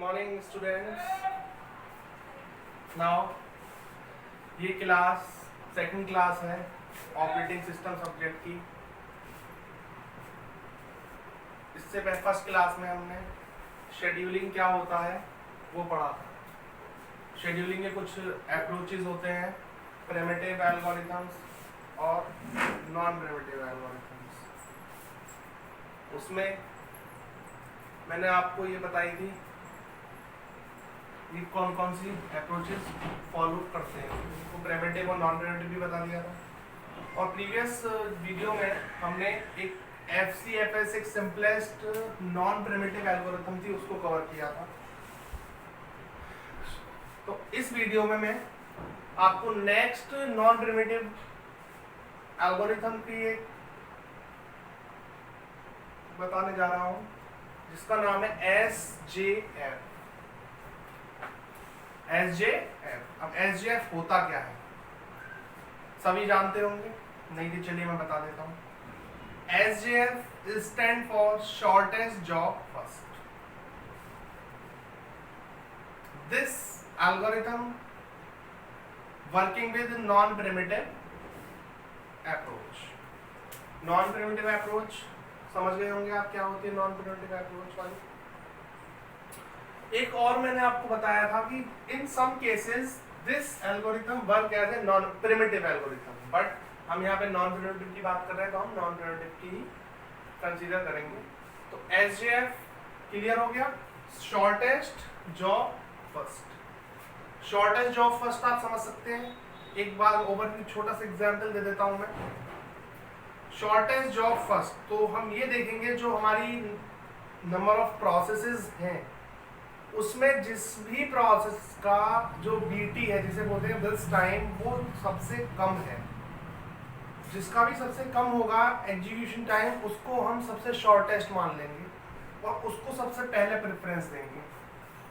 morning students. Now ये class second class है operating system subject की। इससे पहले फर्स्ट क्लास में हमने शेड्यूलिंग क्या होता है वो पढ़ा था। शेड्यूलिंग के कुछ अप्रोचेस होते हैं, प्रिमिटिव एल्गोरिथम्स और नॉन प्रिमिटिव एल्गोरिथम्स। उसमें मैंने आपको ये बताई थी कि कौन कौन सी अप्रोचेस फॉलो करते हैं, उनको प्रिमिटिव और नॉन प्रिमिटिव भी बता दिया था। और प्रीवियस वीडियो में हमने एक FCFS एक सिंपलेस्ट नॉन प्रिमिटिव एल्गोरिथम थी, उसको कवर किया था। तो इस वीडियो में मैं आपको नेक्स्ट नॉन प्रिमिटिव एल्गोरिथम की एक बताने जा रहा हूं, जिसका नाम है SJF। अब SJF होता क्या है सभी जानते होंगे, नहीं तो चलिए मैं बता देता हूं। SJF stand for shortest job first. This algorithm working with non primitive approach. Non primitive approach समझ गए होंगे आप क्या होती है नॉन प्रिमिटिव अप्रोच वाली। एक और मैंने आपको बताया था कि in some cases this algorithm work as a non primitive algorithm, but हम यहाँ पे नॉन प्रिमिटिव की बात कर रहे हैं तो हम नॉन प्रिमिटिव की ही कंसीडर करेंगे। तो SJF क्लियर हो गया, shortest job first. Shortest job first आप समझ सकते हैं, एक बार ओवरव्यू छोटा सा एग्जांपल दे देता हूं मैं। शॉर्टेस्ट जॉब फर्स्ट तो हम ये देखेंगे जो हमारी नंबर ऑफ प्रोसेसेस हैं उसमें जिस भी प्रोसेस का जो BT है, जिसे बोलते हैं बिल्स टाइम, वो सबसे कम है। जिसका भी सबसे कम होगा एग्जीक्यूशन टाइम, उसको हम सबसे शॉर्टेस्ट मान लेंगे और उसको सबसे पहले प्रेफरेंस देंगे।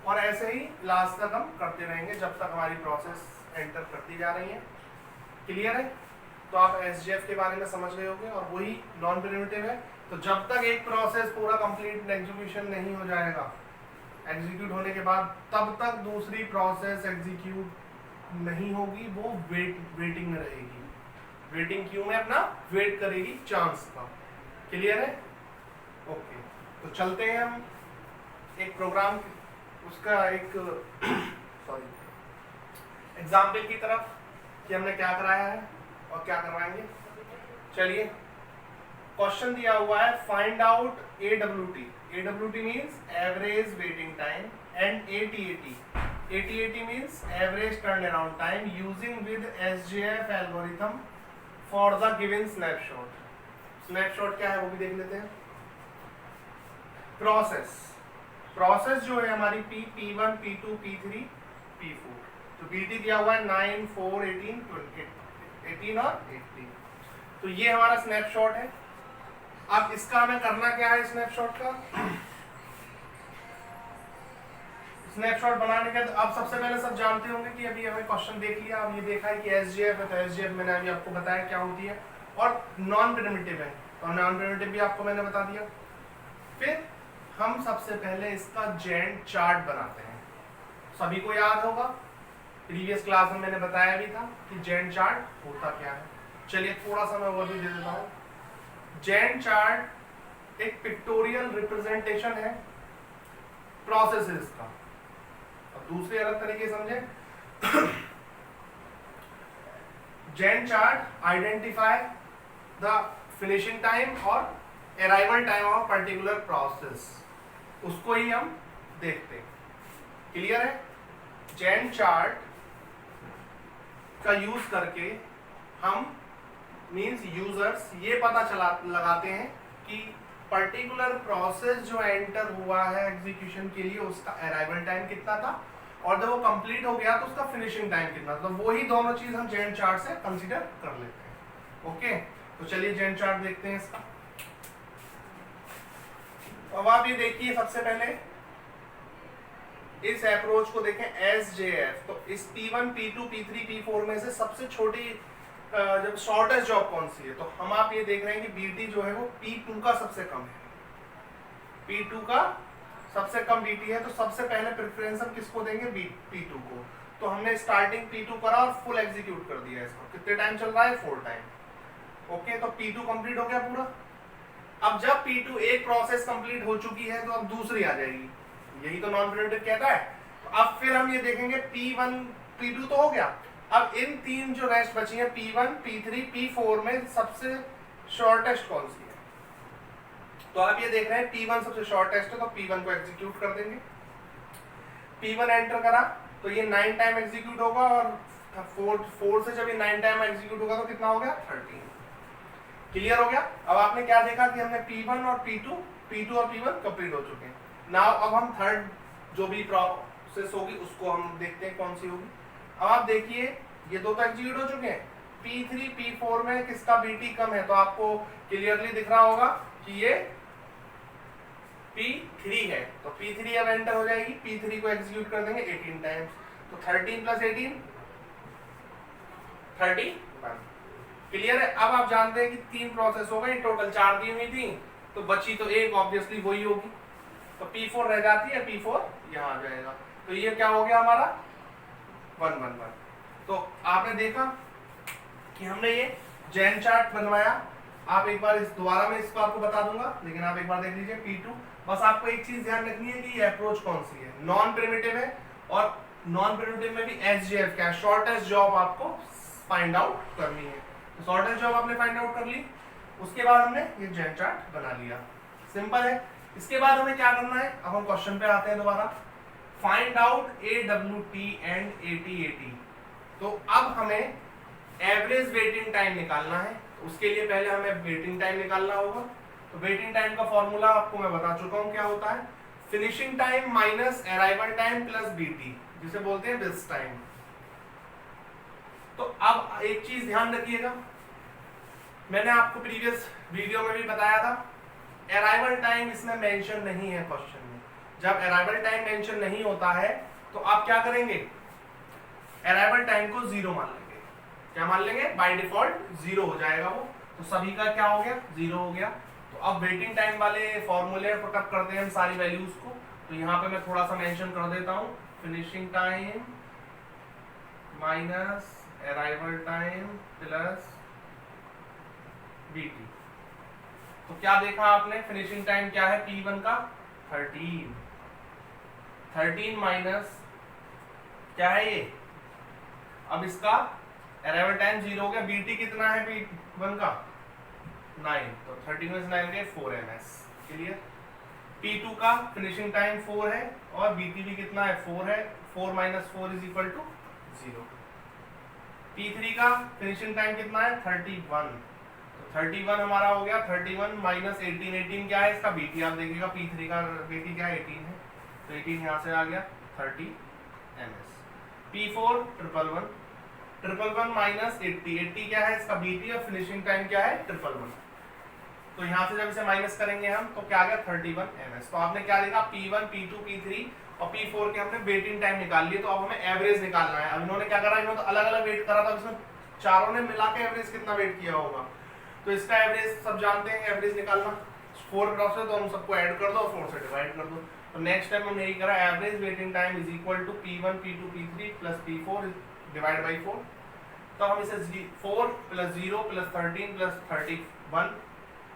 और ऐसे ही लास्ट तक हम करते रहेंगे जब तक हमारी प्रोसेस एंटर करती जा रही है। क्लियर है? तो आप SJF के बारे में समझ गए होंगे और वही नॉन प्रिमिटिव है। तो जब तक एक प्रोसेस पूरा कंप्लीट एग्जीक्यूशन नहीं हो जाएगा, एग्जीक्यूट होने के बाद, तब तक दूसरी प्रोसेस एग्जीक्यूट नहीं होगी, वो वेटिंग में रहेगी। वेटिंग क्यू में अपना वेट करेगी चांस का। क्लियर है? ओके, तो चलते हैं हम एक प्रोग्राम उसका एक एग्जाम्पल की तरफ कि हमने क्या कराया है और क्या करवाएंगे। चलिए, क्वेश्चन दिया हुआ है find out AWT। AWT means average waiting time and AT80 means average turnaround time using with SJF algorithm for the given snapshot। snapshot क्या है वो भी देख लेते हैं। प्रोसेस जो है हमारी P1, P2, P3, P4। तो BT दिया हुआ है 9, 4, 18 और 18। तो ये हमारा स्नैपशॉट है। अब इसका हमें करना क्या है, स्नैपशॉट का स्नैपशॉट बनाने के अब सबसे पहले सब जानते होंगे कि अभी हमें क्वेश्चन देख लिया, अब ये देखा है कि SJF है, तो SJF मैंने अभी आपको बताया क्या होती है, और नॉन प्रिमिटिव है और नॉन प्रिमिटिव भी आपको मैंने बता दिया। फिर हम सबसे पहले इसका जेंट चार्ट बनाते हैं। सभी को याद होगा, प्रीवियस क्लास में मैंने बताया भी था कि जेंट चार्ट होता क्या है। चलिए थोड़ा सा मैं ओवरव्यू दे देता हूँ। जेंट चार्ट एक पिक्टोरियल रिप्रेजेंटेशन है प्रोसेसेस का। अब दूसरे अलग तरीके समझे। Gantt chart identify the finishing time और arrival time of particular process, उसको ही हम देखते हैं। क्लियर है? जेंट चार्ट का यूज करके हम मींस यूजर्स ये पता लगाते हैं कि पर्टिकुलर प्रोसेस जो एंटर हुआ है एग्जीक्यूशन के लिए उसका अराइवल टाइम कितना था और जब वो कंप्लीट हो गया तो उसका फिनिशिंग टाइम कितना था। तो वही दोनों चीज हम जेंट चार्ट से कंसीडर कर लेते हैं। ओके, तो चलिए जेंट चार्ट देखते हैं इसका। अब आप ये देखिए, सबसे पहले इस अप्रोच को देखें SJF। तो इस P1, P2, P3, P4 में से सबसे छोटी जब शॉर्टेस्ट जॉब कौन सी है, तो हम आप ये देख रहे हैं कि BT जो है वो P2 का सबसे कम है। P2 का सबसे कम बीटी है, तो सबसे पहले प्रेफरेंस हम किसको देंगे, P2 को। तो हमने स्टार्टिंग P2 करा और फुल एग्जीक्यूट कर दिया इसको। कितने टाइम चल रहा है, 4 टाइम। ओके, तो P2 कंप्लीट हो गया पूरा। अब जब P2 एक प्रोसेस कंप्लीट हो चुकी है तो अब दूसरी आ जाएगी, यही तो नॉन प्रिमिटिव कहता है। तो अब फिर हम ये देखेंगे P1 P2 तो हो गया, अब इन तीन जो रेस्ट बची है P1 P3 P4 में सबसे शॉर्टेस्ट कौन सी है। तो आप ये देख रहे हैं P1 सबसे शॉर्टेस्ट है, तो P1 को एग्जीक्यूट कर देंगे। P1 एंटर करा तो ये 9 टाइम एग्जीक्यूट होगा, और 4 से जब ये 9 टाइम एग्जीक्यूट होगा तो कितना हो गया, 13। क्लियर हो गया। अब आपने क्या देखा कि हमने P1 और P2 और P1 कंप्लीट हो चुके हैं। नाउ अब हम थर्ड जो भी प्रोसेस होगी उसको हम देखते हैं कौन सी होगी। अब आप देखिए ये दो तो एग्जीक्यूट हो चुके हैं, P3 P4 में किसका बीटी कम है, तो आपको क्लियरली दिख रहा होगा कि ये P3 है। तो P3 अब एंटर हो जाएगी, P3 को एग्जीक्यूट कर देंगे 18 टाइम्स, तो 13 + 18 31। क्लियर है। अब आप जानते हैं कि 3 प्रोसेस हो गई, टोटल 4 दी हुई थी, तो बची तो एक, ऑब्वियसली वही होगी, तो P4 रह जाती है, P4 यहाँ आ जाएगा। तो ये क्या हो गया हमारा 1 1 1। तो आपने देखा कि हमने ये जैन चार्ट बनवाया। आप एक बार दोबारा मैं इसको आपको बता दूंगा, लेकिन आप एक बार देख लीजिए P2। बस आपको एक चीज ध्यान रखनी है कि ये अप्रोच कौन सी है, नॉन प्रिमिटिव है, और नॉन प्रिमिटिव में भी SJF क्या है, शॉर्टेस्ट जॉब आपको फाइंड आउट करनी है। तो शॉर्टेस्ट जॉब आपने फाइंड आउट कर ली, उसके बाद हमने ये जैन चार्ट बना लिया, सिंपल है। इसके बाद हमें क्या करना है, अब हम क्वेश्चन पे आते हैं दोबारा। Find out AWT and AT तो अब हमें एवरेज वेटिंग टाइम निकालना है। उसके लिए पहले हमें वेटिंग टाइम निकालना होगा। तो वेटिंग टाइम का फॉर्मूला आपको मैं बता चुका हूं क्या होता है, finishing time minus arrival time plus BT, जिसे बोलते हैं बिल्स टाइम। तो अब एक चीज ध्यान रखिएगा, मैंने आपको प्रीवियस वीडियो में भी बताया था, अराइवल टाइम इसमें मेंशन नहीं है क्वेश्चन में। जब अराइवल टाइम मेंशन नहीं होता है तो आप क्या करेंगे, अराइवल टाइम को 0 मान लेंगे। क्या मान लेंगे, बाय डिफॉल्ट 0 हो जाएगा वो, तो सभी का क्या हो गया, 0 हो गया। तो अब वेटिंग टाइम वाले फॉर्मूले पुटअप करते हैं हम सारी वैल्यूज को। तो यहाँ पे मैं थोड़ा सा मेंशन कर देता हूँ, finishing time minus arrival time plus BT। तो क्या देखा आपने, फिनिशिंग टाइम क्या है P1 का 13 माइनस क्या है ये, अब इसका अराइवल टाइम 0 हो गया, BT कितना है P1 का 9, तो 13 में 9 गए 4 ms। क्लियर। P2 का फिनिशिंग टाइम 4 है और BT भी कितना है 4 है, 4 - 4 = 0। P3 का फिनिशिंग टाइम कितना है 31, तो 31 हमारा हो गया, 31 - 18 क्या है इसका BT, आप देखिएगा P3 का BT क्या है 18 है, तो 18 यहाँ से आ गया 30 ms। P4 111 - 80 क्या है इसका BT, और फिनिशिंग टाइम क्या है 111। तो यहाँ से जब इसे माइनस करेंगे हम तो क्या आ गया 31 ms। तो आपने क्या देखा, P1 P2 P3 और P4 के हमने वेटिंग टाइम निकाल लिए। तो अब हमें एवरेज निकालना है। अब इन्होंने क्या करा, इन्होंने तो अलग अलग वेट करा था, इसमें चारों ने मिला के एवरेज कितना वेट किया होगा। तो इसका एवरेज सब जानते हैं, एवरेज निकालना 4 प्रोसेस, तो हम सबको ऐड कर दो और 4 से डिवाइड कर दो। तो नेक्स्ट टाइम हमने यही करा, average waiting time = P1 P2 P3 + P4 / 4। तो हम इसे 4 + 0 + 13 + 31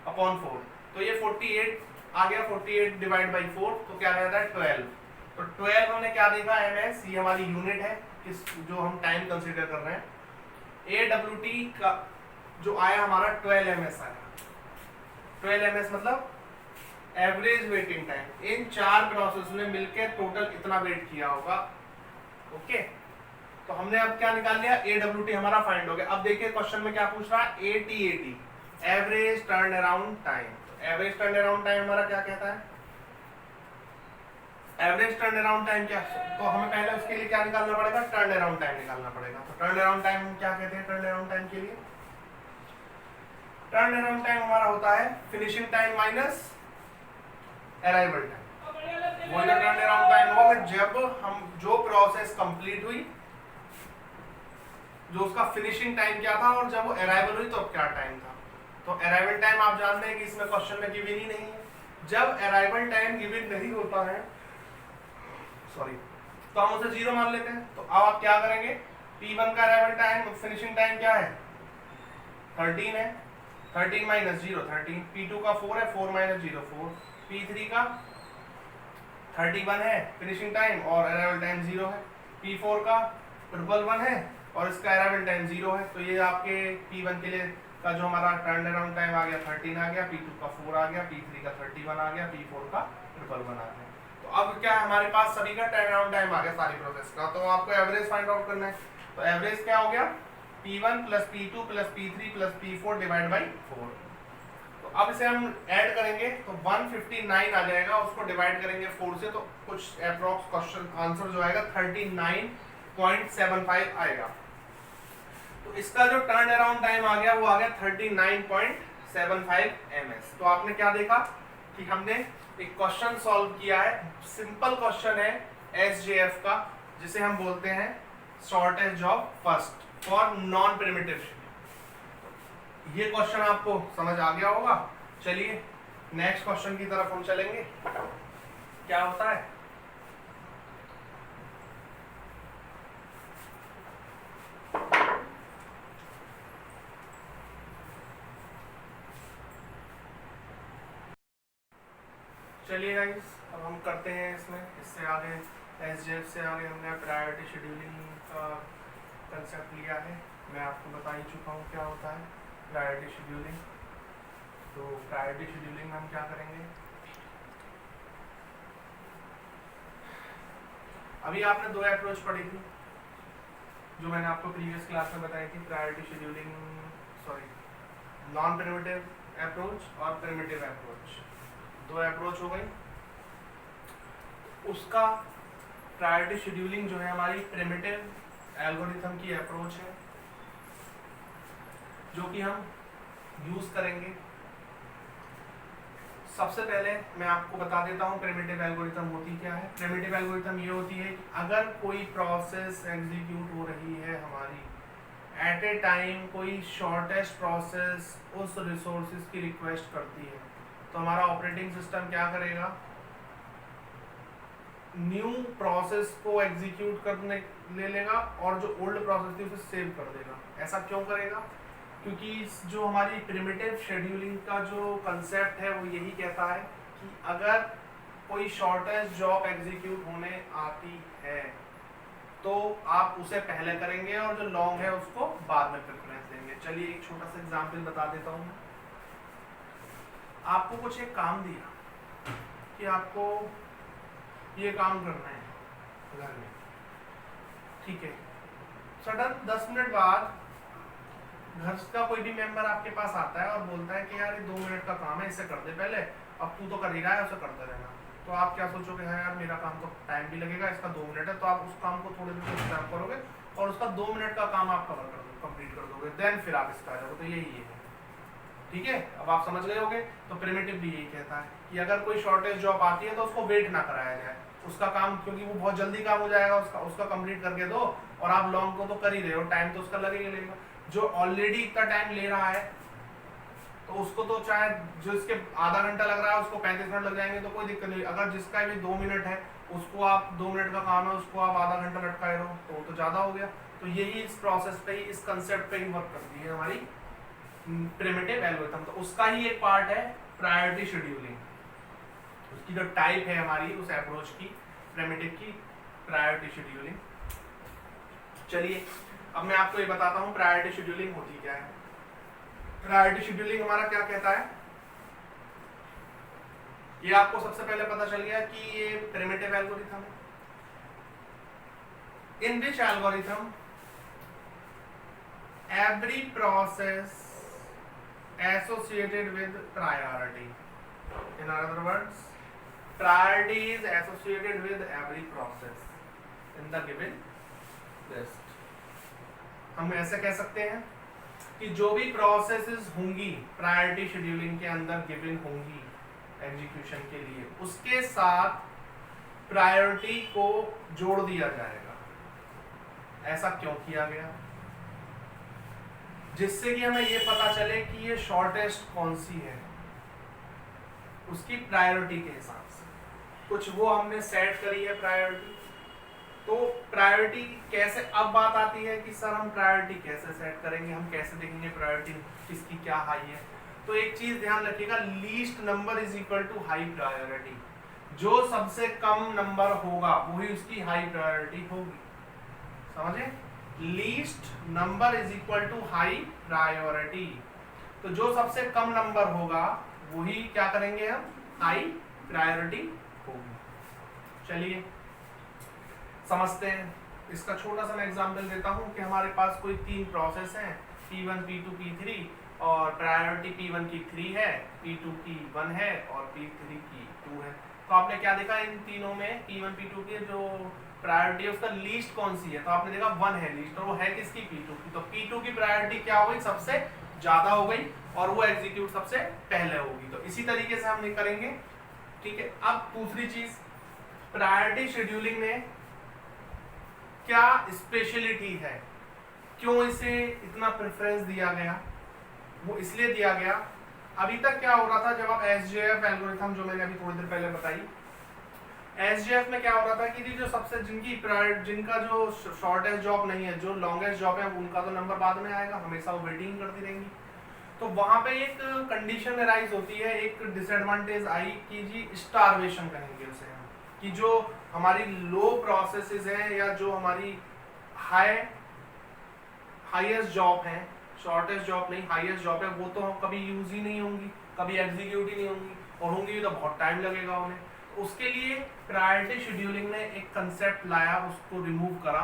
अपॉन 4, तो ये 48 आ गया, 48 / 4, तो क्या रहता है 12। तो 12 हमने क्या देखा ms, ये हमारी यूनिट है किस जो हम टाइम कंसीडर कर रहे हैं। AWT का जो आया हमारा 12 ms आया। 12 ms मतलब एवरेज वेटिंग टाइम, इन 4 प्रोसेस ने मिलकर टोटल इतना वेट किया होगा। ओके, तो हमने अब क्या निकाल लिया, AWT हमारा फाइंड हो गया। अब देखिए क्वेश्चन में क्या पूछ रहा है, AT average turn around time. Average turn around time हमारा क्या कहता है, एवरेज टर्न अराउंड टाइम क्या, तो हमें पहले उसके लिए क्या निकालना पड़ेगा, टर्न अराउंड टाइम निकालना पड़ेगा। तो टर्न अराउंड टाइम हम क्या कहते हैं, टर्न अराउंड टाइम के लिए टर्न अराउंड टाइम हमारा होता है finishing time minus arrival time. वो टर्न अराउंड टाइम होगा जब हम जो प्रोसेस कंप्लीट हुई, जो उसका फिनिशिंग टाइम क्या था, और जब वो अराइवल हुई तो क्या टाइम था। तो अराइवल टाइम आप जानते हैं कि इसमें क्वेश्चन में गिवन ही नहीं है, जब अराइवल टाइम गिवन नहीं होता है, सॉरी, तो हम उसे 0 मान लेते हैं। तो अब आप क्या करेंगे, P1 का अराइवल टाइम, फिनिशिंग टाइम क्या है 13 है, 13 माइनस 0 13, P2 का 4 है, 4 माइनस 0 4, P3 का 31 है फिनिशिंग टाइम और अराइवल टाइम 0 है, P4 का 111 है और इसका अराइवल टाइम 0 है। तो ये आपके P1 के लिए का जो हमारा टर्न अराउंड टाइम आ गया 13 आ गया, P2 का 4 आ गया, P3 का 31 आ गया, P4 का 111 आ गया। तो अब क्या हमारे पास सभी का टर्न अराउंड टाइम आ गया सारी प्रोसेस का। तो आपको एवरेज फाइंड आउट करना है। तो एवरेज क्या हो गया, P1 plus P2 plus P3 plus P4 divide by 4। तो अब इसे हम ऐड करेंगे तो 159 आ जाएगा, उसको डिवाइड करेंगे 4 से तो कुछ अप्रॉक्स क्वेश्चन आंसर जो आएगा 39.75 आएगा। तो इसका जो टर्न अराउंड टाइम आ गया वो आ गया 39.75 ms। तो आपने क्या देखा कि हमने एक क्वेश्चन सॉल्व किया है, सिंपल क्वेश्चन है SJF का, जिसे हम बोलते हैं shortest job first for non primitive. ये क्वेश्चन आपको समझ आ गया होगा। चलिए नेक्स्ट क्वेश्चन की तरफ हम चलेंगे। क्या होता है, चलिए गाइस अब हम करते हैं इससे आगे SJF से आगे हमने प्रायोरिटी शेड्यूलिंग का कंसेप्ट लिया है। मैं आपको बता ही चुका हूँ क्या होता है प्रायोरिटी शेड्यूलिंग। तो प्रायोरिटी शेड्यूलिंग में हम क्या करेंगे, अभी आपने 2 अप्रोच पढ़ी थी जो मैंने आपको प्रीवियस क्लास में बताई थी, priority scheduling, sorry non primitive approach और प्रिमिटिव अप्रोच। 2 अप्रोच हो गई। उसका प्रायोरिटी शेड्यूलिंग जो है हमारी प्रिमिटिव एल्गोरिथम की अप्रोच है जो कि हम यूज करेंगे। सबसे पहले मैं आपको बता देता हूँ प्रिमिटिव एल्गोरिथम होती क्या है। प्रिमिटिव एल्गोरिथम ये होती है कि अगर कोई प्रोसेस एग्जीक्यूट हो रही है हमारी एट ए टाइम, कोई शॉर्टेस्ट प्रोसेस उस रिसोर्सेज की रिक्वेस्ट करती है, तो हमारा ऑपरेटिंग सिस्टम क्या करेगा, न्यू प्रोसेस को एग्जीक्यूट करने ले लेगा और जो ओल्ड प्रोसेस थी उसे सेव कर देगा। ऐसा क्यों करेगा, क्योंकि जो हमारी प्रिमिटिव शेड्यूलिंग का जो कंसेप्ट है वो यही कहता है कि अगर कोई शॉर्टेस्ट जॉब एग्जीक्यूट होने आती है तो आप उसे पहले करेंगे और जो लॉन्ग है उसको बाद में प्रेफरेंस देंगे। चलिए एक छोटा सा एग्जांपल बता देता हूँ। आपको कुछ एक काम दिया कि आपको ये काम करना है घर में, ठीक है। सडन 10 मिनट बाद घर का कोई भी मेंबर आपके पास आता है और बोलता है कि यार ये 2 मिनट का काम है, इसे कर दे पहले, अब तू तो कर ही रहा है, उसे करते रहना। तो आप क्या सोचोगे, हाँ यार मेरा काम तो टाइम भी लगेगा, इसका 2 मिनट है, तो आप उस काम को थोड़ी देर स्टार्ट करोगे और उसका 2 मिनट का काम आप कवर कर दोगे, कंप्लीट कर दोगे, देन फिर आप इसका आ जाओगे। तो यही है, ठीक है। अब आप समझ गए होगे। तो प्रिमिटिव भी यही कहता है कि अगर कोई शॉर्टेज जॉब आती है तो उसको वेट ना कराया जाए, उसका काम, क्योंकि वो बहुत जल्दी काम हो जाएगा, उसका कंप्लीट करके दो, और आप लॉन्ग को तो कर ही रहे हो, टाइम तो उसका लगेगा। जो ऑलरेडी इतना टाइम ले रहा है तो उसको तो चाहे जो इसके आधा घंटा लग रहा है उसको 35 मिनट लग जाएंगे तो कोई दिक्कत नहीं। अगर जिसका भी 2 मिनट है उसको आप 2 मिनट का काम है उसको आप आधा घंटा लटकाए रहो तो ज्यादा हो गया। तो यही इस प्रोसेस पे ही, इस कंसेप्ट पे ही वर्क करती है हमारी प्रिमिटिव एल्गोरिथम। तो उसका ही एक पार्ट है प्रायोरिटी शेड्यूलिंग। उसकी जो टाइप है हमारी उस अप्रोच की, प्रिमिटिव की प्रायोरिटी शेड्यूलिंग। चलिए अब मैं आपको ये बताता हूँ प्रायोरिटी शेड्यूलिंग होती क्या है। प्रायोरिटी शेड्यूलिंग हमारा क्या कहता है, ये आपको सबसे पहले पता चल गया कि ये प्रिमिटिव एल्गोरिथम है। इन विच algorithm every process associated with priority, in other words priority is associated with every process in the given list। हम ऐसे कह सकते हैं कि जो भी प्रोसेसेस होंगी प्रायोरिटी शेड्यूलिंग के अंदर गिवन होंगी एग्जीक्यूशन के लिए, उसके साथ प्रायोरिटी को जोड़ दिया जाएगा। ऐसा क्यों किया गया, जिससे कि हमें ये पता चले कि ये शॉर्टेस्ट कौन सी है। उसकी प्रायोरिटी के हिसाब से, कुछ वो हमने सेट करी है प्रायोरिटी। तो प्रायोरिटी कैसे, अब बात आती है कि सर हम प्रायोरिटी कैसे सेट करेंगे, हम कैसे देखेंगे प्रायोरिटी किसकी क्या हाई है। तो एक चीज ध्यान रखिएगा, least number is equal to high priority. जो सबसे कम नंबर होगा वही उसकी हाई प्रायोरिटी होगी, समझे? Least number is equal to high priority. तो जो सबसे कम नंबर होगा वही क्या करेंगे हम, हाई प्रायोरिटी होगी। चलिए समझते हैं, इसका छोटा सा मैं एग्जांपल देता हूं कि हमारे पास कोई 3 प्रोसेस हैं, P1 P2 P3, और प्रायोरिटी P1 की 3 है, P2 की 1 है और P3 की 2 है। तो आपने क्या देखा इन तीनों में, P1 P2 की जो प्रायोरिटी है उसका लीस्ट कौन सी है, तो आपने देखा 1 है लीस्ट, और वो है किसकी, P2 की। तो P2 की प्रायोरिटी क्या हो गई, सबसे ज्यादा हो गई, और वो एग्जीक्यूट सबसे पहले होगी। तो इसी तरीके से हम ये करेंगे, ठीक है। अब दूसरी चीज, प्रायोरिटी शेड्यूलिंग में क्या स्पेशलिटी है, क्यों इसे इतना प्रेफरेंस दिया गया? वो इसलिए दिया गया, अभी तक क्या हो रहा था, जब आप एसजेएफ एल्गोरिथम जो मैंने अभी थोड़ी देर पहले बताई, एसजेएफ में क्या हो रहा था कि जो सबसे जिनका जो शॉर्टेस्ट जॉब नहीं है, जो लॉन्गेस्ट जॉब है, उनका तो नंबर बाद में आएगा, हमेशा वो वेटिंग करती रहेंगी। तो वहां पे एक कंडीशन अराइज होती है, एक डिसएडवांटेज आई कि जी स्टारवेशन कहेंगे उसे हम, कि जो हमारी लो प्रोसेसेस हैं या जो हमारी हाईएस्ट जॉब है, शॉर्टेस्ट जॉब नहीं हाईएस्ट जॉब है, वो तो हम कभी यूज ही नहीं होंगी, कभी एग्जीक्यूट ही नहीं होंगी, और होंगी तो बहुत टाइम लगेगा उन्हें। उसके लिए प्रायोरिटी शेड्यूलिंग ने एक कंसेप्ट लाया, उसको रिमूव करा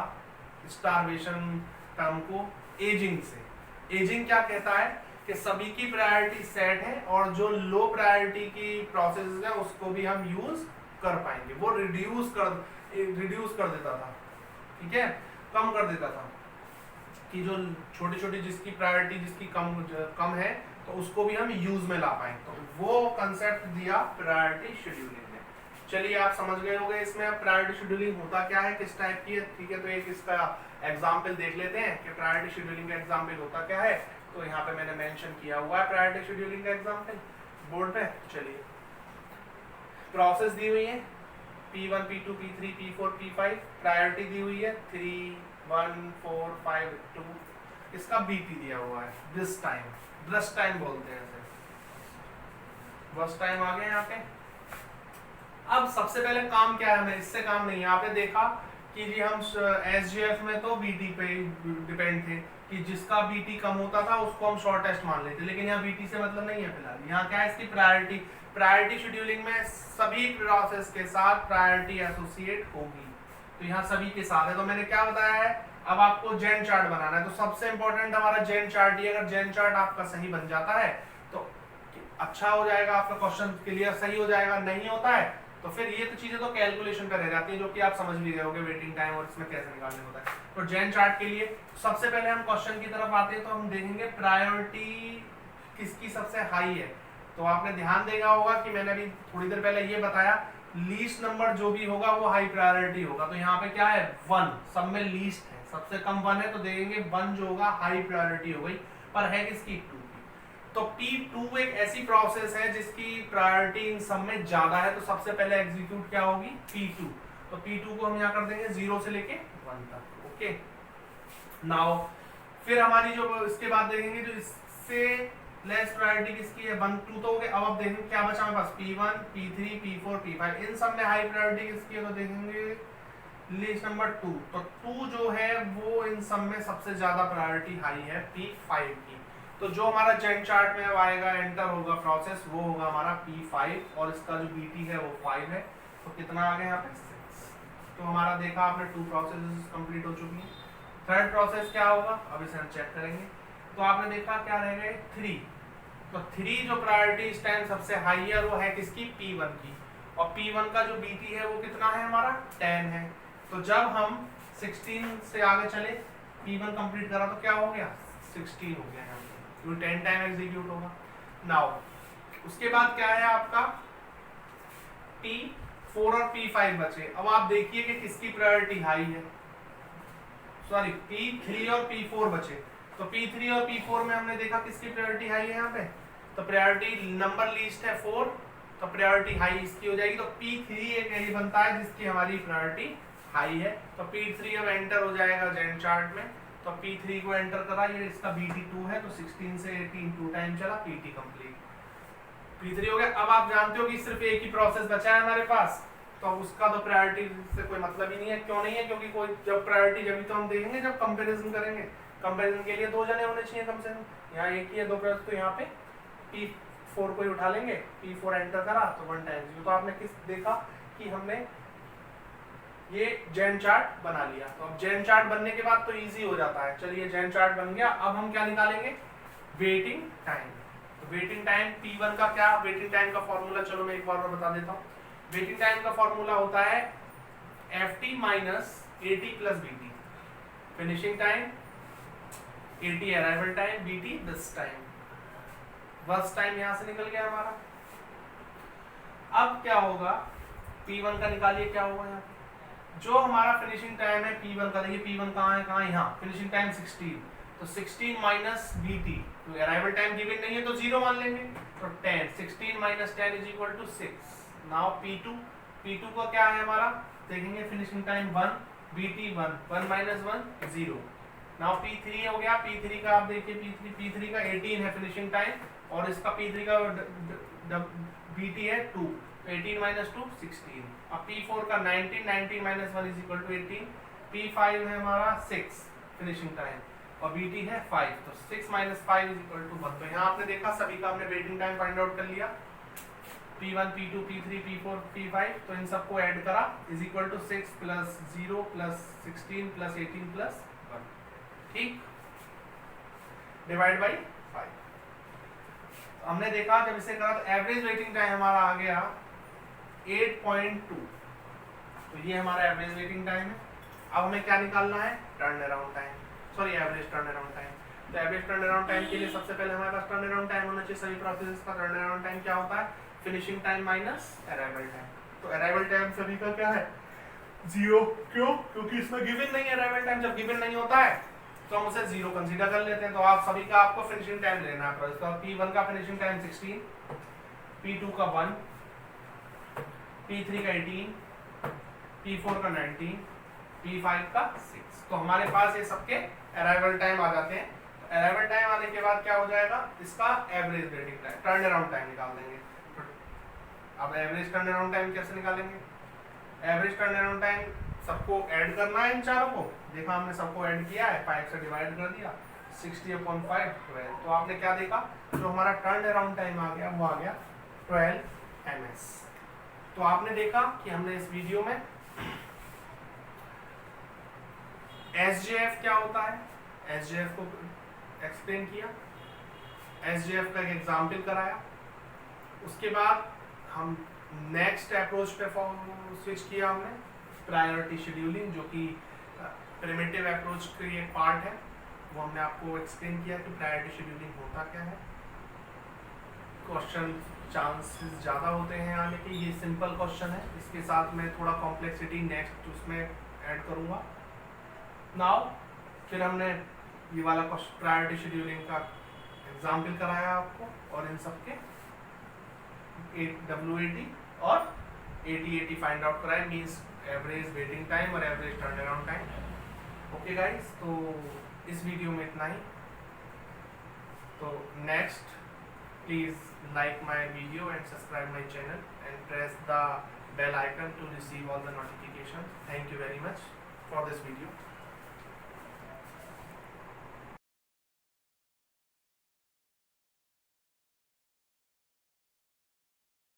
स्टारवेशन टर्म को एजिंग से। एजिंग क्या कहता है कि सभी की प्रायोरिटी सेट है और जो लो प्रायोरिटी की प्रोसेस है उसको भी हम यूज कर पाएंगे। वो रिड्यूस कर देता था, ठीक है, कम कर देता था, कि जो छोटी छोटी जिसकी प्रायोरिटी जिसकी कम है तो उसको भी हम यूज में ला पाए। तो वो कंसेप्ट दिया प्रायोरिटी शेड्यूलिंग ने। चलिए आप समझ गए होंगे इसमें अब प्रायोरिटी शेड्यूलिंग होता क्या है, किस टाइप की है, ठीक है। तो एक इसका एग्जाम्पल देख लेते हैं कि प्रायोरिटी शेड्यूलिंग का एग्जाम्पल होता क्या है। तो यहाँ पे मैंने मेंशन किया हुआ है प्रायोरिटी शेड्यूलिंग का एग्जाम्पल बोर्ड पे। चलिए प्रोसेस दी हुई है P1 P2 P3 P4 P5, priority दी हुई है 3 1 4 5 2, इसका BP दिया हुआ है, दिस टाइम, ब्रस्ट टाइम बोलते हैं इसे, ब्रस्ट टाइम आ गया यहाँ पे। अब सबसे पहले काम क्या है, हमें इससे काम नहीं है। आपने देखा कि जी हम एसजीएफ में तो बीटी पे डिपेंड थे, कि जिसका बीटी कम होता था उसको हम शॉर्टेस्ट मान लेते, लेकिन यहाँ बीटी से मतलब नहीं है फिलहाल। यहाँ क्या है, इसकी प्रायोरिटी शेड्यूलिंग में सभी प्रोसेस के साथ प्रायोरिटी एसोसिएट होगी, तो यहाँ सभी के साथ है। तो मैंने क्या बताया है, अब आपको जेन चार्ट बनाना है, तो सबसे इंपॉर्टेंट हमारा जेन चार्ट ही। अगर जेन चार्ट आपका सही बन जाता है तो अच्छा हो जाएगा, आपका क्वेश्चन क्लियर सही हो जाएगा। नहीं होता है तो फिर ये तो चीजें तो कैलकुलेशन पे रह जाती हैं, जो कि आप समझ भी रहे होगे, वेटिंग टाइम और इसमें कैसे निकालने होता है। तो जेन चार्ट के लिए सबसे पहले हम क्वेश्चन की तरफ आते हैं, तो हम देखेंगे प्रायोरिटी किसकी सबसे हाई है। तो आपने ध्यान देगा होगा कि मैंने अभी थोड़ी देर पहले ये बताया, लीस्ट नंबर जो भी होगा वो हाई प्रायोरिटी होगा। तो यहाँ पे क्या है, 1, सब में लीस्ट है, सबसे कम 1 है, तो देखेंगे 1 जो होगा हाई प्रायोरिटी हो गई, पर है किसकी, 2 की। तो P2 एक ऐसी प्रोसेस है जिसकी प्रायोरिटी इन सब में ज्यादा है, तो सबसे पहले एग्जीक्यूट क्या होगी, P2। तो P2 को हम यहाँ कर देंगे 0 से लेके 1 तक, ओके। नाउ फिर हमारी जो इसके बाद देखेंगे जो इससे लेस प्रायोरिटी किसकी है, 1 2 तो हो गए। अब आप देखेंगे क्या बचा हमारे पास, P1 P3 P4 P5, इन सब में हाई प्रायोरिटी किसकी है, तो देखेंगे लिस्ट नंबर 2। तो 2 जो है वो इन सब में सबसे ज्यादा प्रायोरिटी हाई है P5 की। तो जो हमारा जेन चार्ट में आएगा, एंटर होगा प्रोसेस, वो होगा हमारा P5, और इसका जो BT है वो 5 है। तो कितना आ गया यहाँ पे, 6। तो हमारा देखा आपने 2 प्रोसेस कंप्लीट हो चुकी हैं। थर्ड प्रोसेस क्या होगा, अब इसे हम चेक करेंगे। तो आपने देखा क्या रह गए, 3। तो 3 जो प्रायोरिटी इस टाइम सबसे हाई है वो है किसकी, P1 की, और P1 का जो BT है वो कितना है हमारा, 10 है। तो जब हम 16 से आगे चले, P1 कंप्लीट करा तो क्या हो गया, 16 हो गया यहाँ पे, 10 टाइम एग्जीक्यूट होगा। नाउ उसके बाद क्या है आपका, P4 और P5 बचे। अब आप देखिए कि किसकी प्रायोरिटी हाई है, सॉरी P3 और P4 बचे। तो P3 और P4 में हमने देखा किसकी प्रायोरिटी हाई है यहाँ पे, तो प्रायोरिटी नंबर लीस्ट है 4, तो प्रायोरिटी हाई इसकी हो जाएगी, तो P3 एक ये बनता है जिसकी हमारी प्रायोरिटी हाई है। तो P3 अब एंटर हो जाएगा जैन चार्ट में, तो P3 को एंटर करा, ये इसका BT2 है, तो 16 से 18 2 टाइम चला, PT कंप्लीट, P3 हो गया। अब आप जानते हो कि सिर्फ एक ही प्रोसेस बचा है हमारे पास, तो अब उसका तो प्रायोरिटी से कोई मतलब ही नहीं है। क्यों नहीं है? क्योंकि कोई जब प्रायोरिटी जब तो हम देखेंगे जब कंपैरिजन करेंगे, कंपैरिजन के लिए दो जने होने चाहिए कम से कम। यहाँ एक ही है, दो प्रोसेस, तो यहाँ पे P4 को ही उठा लेंगे, P4 एंटर करा तो 1 टाइम 0। तो आपने किस देखा कि हमने ये जैन चार्ट बना लिया। तो अब जैन चार्ट बनने के बाद तो इजी हो जाता है। चलिए जैन चार्ट बन गया, अब हम क्या निकालेंगे? Waiting time. तो वेटिंग टाइम P1 का क्या, वेटिंग टाइम का फॉर्मूला चलो मैं एक बार बता देता हूँ। वेटिंग टाइम का फॉर्मूला होता है FT minus AT plus BT। Finishing time AT arrival time, BT बस टाइम। बस टाइम यहां से निकल गया हमारा। अब क्या होगा? P1 का निकालिए, क्या होगा यहाँ जो हमारा फिनिशिंग टाइम है P1 का। देखिए P1 कहाँ है, कहाँ यहाँ फिनिशिंग टाइम 16, तो 16 माइनस BT, तो अराइवल टाइम गिवन नहीं है तो 0 मान लेंगे, तो 10, 16 minus 10 is equal to 6। Now P2 का क्या है हमारा, देखेंगे finishing time 1, BT 1, 1 minus 1 0। Now P3 हो गया, P3 का आप देखिए P3 का 18 है फिनिशिंग टाइम, और इसका P3 का BT है 2, 18 माइनस 2 16। अब P4 का 19, 19 minus 1 is equal to 18। P5 है हमारा 6 फिनिशिंग टाइम, और BT है 5, तो 6 माइनस 5 इज इक्वल टू 1। तो यहाँ आपने देखा सभी का हमने वेटिंग टाइम फाइंड आउट कर लिया। P1, P2, P3, P4, P5, तो इन सबको ऐड करा is equal to 6 plus 0 plus 16 plus 18 plus 1, ठीक, डिवाइड बाई 5। हमने देखा जब इसे करा तो एवरेज वेटिंग टाइम हमारा आ गया 8.2, तो ये हमारा एवरेज वेटिंग टाइम है। अब हमें क्या निकालना है? Turn around time, sorry average turn around time. तो एवरेज टर्न अराउंड टाइम के लिए सबसे पहले हमारे पास टर्न अराउंड टाइम होना चाहिए। सभी प्रोसेसेस का टर्न अराउंड टाइम क्या होता है? Finishing time minus arrival time. तो अराइवल टाइम सभी का क्या है? 0। क्यों? क्योंकि इसमें गिवन नहीं है अराइवल टाइम। जब गिवन नहीं होता है तो हम उसे 0 कंसीडर कर लेते हैं। तो आप सभी का आपको फिनिशिंग टाइम लेना है। तो P1 का फिनिशिंग टाइम 16, P2 का 1, P3 का 18, P4 का 19, P5 का 6। तो हमारे पास ये सबके अराइवल टाइम आ जाते हैं। अराइवल टाइम आने के बाद क्या हो जाएगा? इसका average waiting time, turn around time निकाल देंगे। अब एवरेज टर्न अराउंड टाइम कैसे निकालेंगे? एवरेज टर्न अराउंड टाइम सबको ऐड करना है, इन चारों को। देखा हमने सबको ऐड किया है, 5 से डिवाइड कर दिया, 60/5 12। तो आपने क्या देखा? जो हमारा टर्न अराउंड टाइम आ गया वो आ गया 12 ms। तो आपने देखा कि हमने इस वीडियो में SJF क्या होता है, SJF को एक्सप्लेन किया, SJF का एक एग्जाम्पल कराया। उसके बाद हम नेक्स्ट अप्रोच पे स्विच किया हमने, प्रायोरिटी शेड्यूलिंग, जो कि प्रिमिटिव अप्रोच का एक पार्ट है। वो हमने आपको एक्सप्लेन किया कि प्रायोरिटी शेड्यूलिंग होता क्या है। क्वेश्चन चांसेस ज़्यादा होते हैं आने के, ये सिंपल क्वेश्चन है। इसके साथ मैं थोड़ा कॉम्प्लेक्सिटी नेक्स्ट उसमें ऐड करूँगा। नाउ फिर हमने ये वाला प्रायोरिटी शेड्यूलिंग का एग्जाम्पल कराया आपको, और इन सबके WAT और AT फाइंड आउट कराए, मींस एवरेज वेटिंग टाइम और average turn around time. Okay guys, तो इस वीडियो में इतना ही। तो next please like my video and subscribe my channel and press the bell icon to receive all the notifications. Thank you very much for this video.